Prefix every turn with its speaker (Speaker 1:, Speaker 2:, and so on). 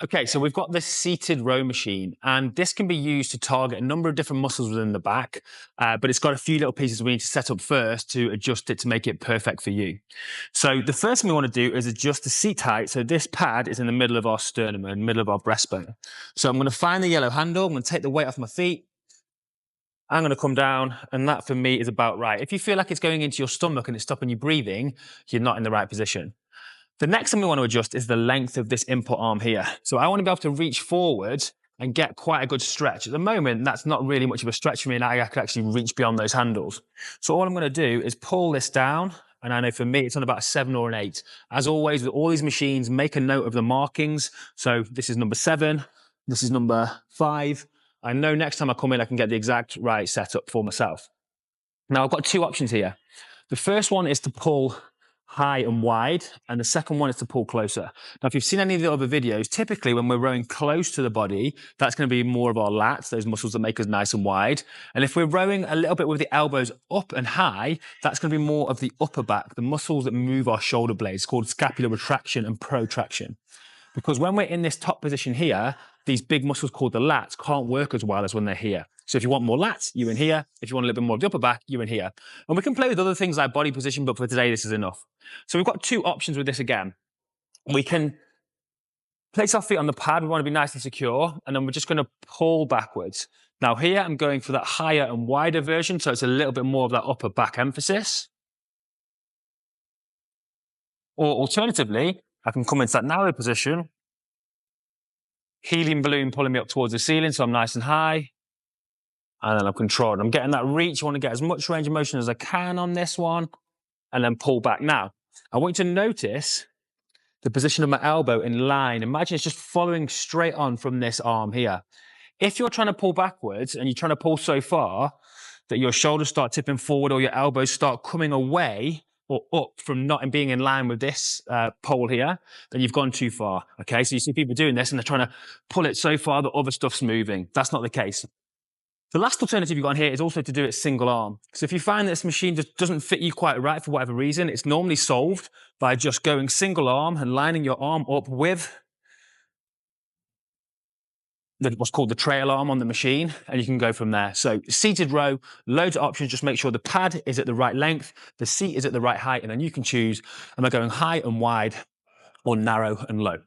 Speaker 1: Okay, so we've got this seated row machine, and this can be used to target a number of different muscles within the back, but it's got a few little pieces we need to set up first to adjust it to make it perfect for you. So the first thing we want to do is adjust the seat height. So this pad is in the middle of our sternum, in the middle of our breastbone. So I'm going to find the yellow handle, I'm going to take the weight off my feet, I'm going to come down, and that for me is about right. If you feel like it's going into your stomach and it's stopping you breathing, you're not in the right position. The next thing we want to adjust is the length of this input arm here. So I want to be able to reach forward and get quite a good stretch. At the moment, that's not really much of a stretch for me, and I could actually reach beyond those handles. So all I'm going to do is pull this down, and I know for me, it's on about a 7 or an 8. As always, with all these machines, make a note of the markings. So this is number 7, this is number 5. I know next time I come in, I can get the exact right setup for myself. Now, I've got 2 options here. The first one is to pull high and wide, and the second one is to pull closer. Now, if you've seen any of the other videos, typically when we're rowing close to the body, that's going to be more of our lats, those muscles that make us nice and wide. And if we're rowing a little bit with the elbows up and high, that's going to be more of the upper back, the muscles that move our shoulder blades, called scapular retraction and protraction. Because when we're in this top position here, these big muscles called the lats can't work as well as when they're here. So if you want more lats, you're in here. If you want a little bit more of the upper back, you're in here. And we can play with other things like body position, but for today, this is enough. So we've got 2 options with this again. We can place our feet on the pad. We want to be nice and secure. And then we're just going to pull backwards. Now here, I'm going for that higher and wider version. So it's a little bit more of that upper back emphasis. Or alternatively, I can come into that narrow position. Helium balloon pulling me up towards the ceiling, so I'm nice and high. And then I'm controlled. I'm getting that reach. I want to get as much range of motion as I can on this one. And then pull back. Now, I want you to notice the position of my elbow in line. Imagine it's just following straight on from this arm here. If you're trying to pull backwards and you're trying to pull so far that your shoulders start tipping forward or your elbows start coming away or up from not being in line with this pole here, then you've gone too far, okay? So you see people doing this and they're trying to pull it so far that other stuff's moving. That's not the case. The last alternative you've got here is also to do it single arm. So if you find that this machine just doesn't fit you quite right for whatever reason, it's normally solved by just going single arm and lining your arm up with what's called the trail arm on the machine, and you can go from there. So seated row, loads of options. Just make sure the pad is at the right length, the seat is at the right height, and then you can choose, am I going high and wide or narrow and low?